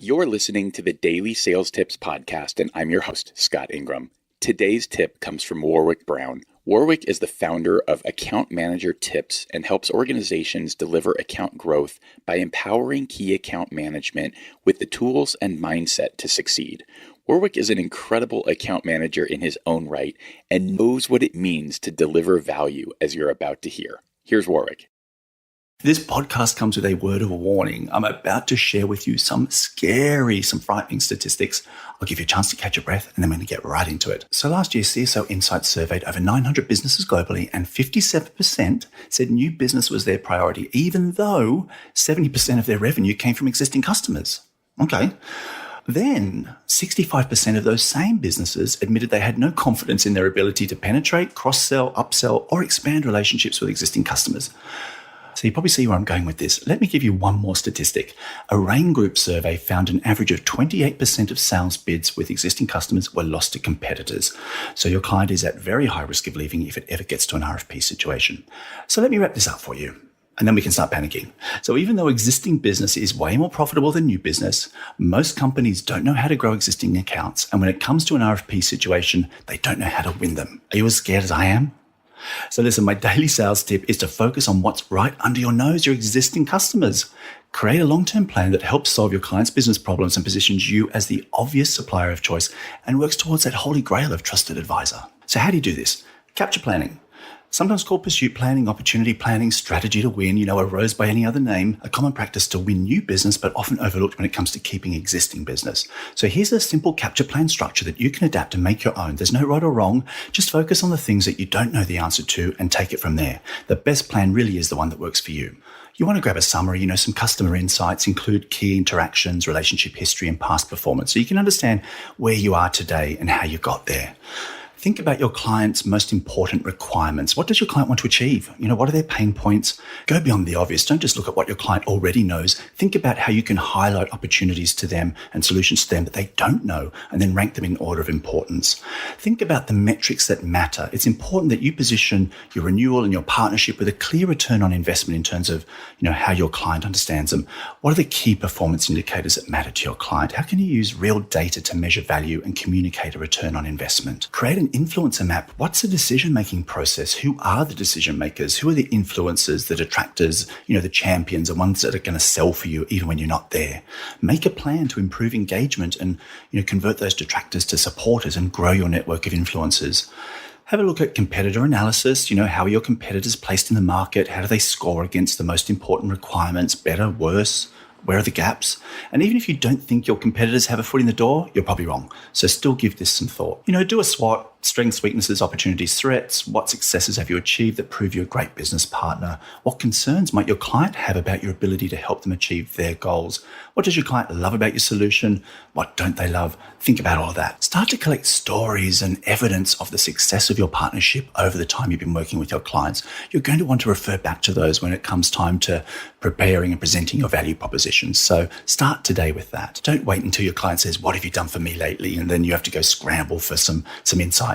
You're listening to the Daily Sales Tips Podcast, and I'm your host, Scott Ingram. Today's tip comes from Warwick Brown. Warwick is the founder of Account Manager Tips and helps organizations deliver account growth by empowering key account management with the tools and mindset to succeed. Warwick is an incredible account manager in his own right and knows what it means to deliver value, as you're about to hear. Here's Warwick. This podcast comes with a word of warning. I'm about to share with you some frightening statistics. I'll give you a chance to catch your breath, and then we're going to get right into it. So last year, CSO Insights surveyed over 900 businesses globally, and 57% said new business was their priority, even though 70% of their revenue came from existing customers. Okay. Then 65% of those same businesses admitted they had no confidence in their ability to penetrate, cross-sell, upsell, or expand relationships with existing customers. So you probably see where I'm going with this. Let me give you one more statistic. A Rain Group survey found an average of 28% of sales bids with existing customers were lost to competitors. So your client is at very high risk of leaving if it ever gets to an RFP situation. So let me wrap this up for you, and then we can start panicking. So even though existing business is way more profitable than new business, most companies don't know how to grow existing accounts. And when it comes to an RFP situation, they don't know how to win them. Are you as scared as I am? So listen, my daily sales tip is to focus on what's right under your nose, your existing customers. Create a long-term plan that helps solve your client's business problems and positions you as the obvious supplier of choice and works towards that holy grail of trusted advisor. So how do you do this? Capture planning. Sometimes called pursuit planning, opportunity planning, strategy to win, a rose by any other name, a common practice to win new business, but often overlooked when it comes to keeping existing business. So here's a simple capture plan structure that you can adapt and make your own. There's no right or wrong. Just focus on the things that you don't know the answer to and take it from there. The best plan really is the one that works for you. You want to grab a summary, some customer insights, include key interactions, relationship history, and past performance, so you can understand where you are today and how you got there. Think about your client's most important requirements. What does your client want to achieve? What are their pain points? Go beyond the obvious. Don't just look at what your client already knows. Think about how you can highlight opportunities to them and solutions to them that they don't know, and then rank them in order of importance. Think about the metrics that matter. It's important that you position your renewal and your partnership with a clear return on investment in terms of, how your client understands them. What are the key performance indicators that matter to your client? How can you use real data to measure value and communicate a return on investment? Create an influencer map. What's the decision-making process? Who are the decision makers? Who are the influencers, the detractors, the champions, the ones that are going to sell for you even when you're not there? Make a plan to improve engagement and, convert those detractors to supporters and grow your network of influencers. Have a look at competitor analysis. How are your competitors placed in the market? How do they score against the most important requirements? Better, worse? Where are the gaps? And even if you don't think your competitors have a foot in the door, you're probably wrong. So still give this some thought. Do a SWOT. Strengths, weaknesses, opportunities, threats. What successes have you achieved that prove you're a great business partner? What concerns might your client have about your ability to help them achieve their goals? What does your client love about your solution? What don't they love? Think about all of that. Start to collect stories and evidence of the success of your partnership over the time you've been working with your clients. You're going to want to refer back to those when it comes time to preparing and presenting your value propositions. So start today with that. Don't wait until your client says, "What have you done for me lately?" And then you have to go scramble for some insights.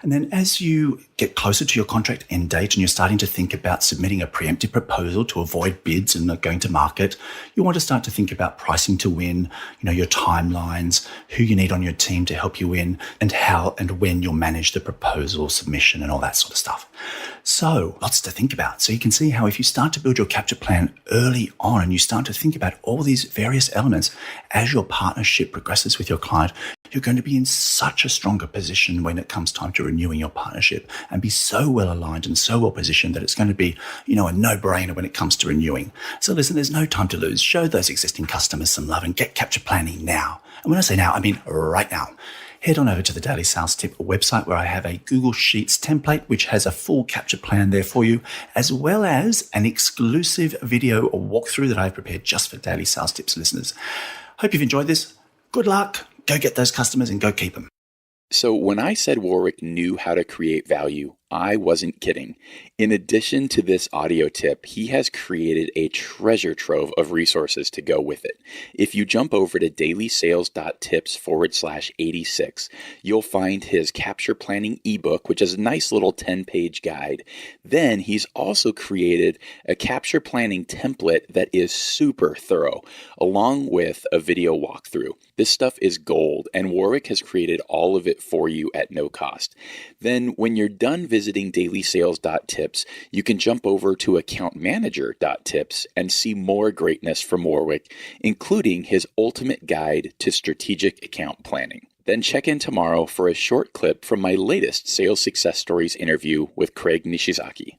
And then as you get closer to your contract end date and you're starting to think about submitting a preemptive proposal to avoid bids and not going to market, you want to start to think about pricing to win, your timelines, who you need on your team to help you win, and how and when you'll manage the proposal submission and all that sort of stuff. So lots to think about. So you can see how if you start to build your capture plan early on and you start to think about all these various elements as your partnership progresses with your client, you're going to be in such a stronger position when it comes time to renewing your partnership and be so well aligned and so well positioned that it's going to be, a no-brainer when it comes to renewing. So listen, there's no time to lose. Show those existing customers some love and get capture planning now. And when I say now, I mean right now. Head on over to the Daily Sales Tip website where I have a Google Sheets template which has a full capture plan there for you, as well as an exclusive video walkthrough that I've prepared just for Daily Sales Tips listeners. Hope you've enjoyed this. Good luck. Go get those customers and go keep them. So when I said Warwick knew how to create value, I wasn't kidding. In addition to this audio tip, he has created a treasure trove of resources to go with it. If you jump over to dailysales.tips/86, you'll find his capture planning ebook, which is a nice little 10-page guide. Then he's also created a capture planning template that is super thorough, along with a video walkthrough. This stuff is gold, and Warwick has created all of it for you at no cost. Then when you're done visiting dailysales.tips, you can jump over to accountmanager.tips and see more greatness from Warwick, including his ultimate guide to strategic account planning. Then check in tomorrow for a short clip from my latest Sales Success Stories interview with Craig Nishizaki.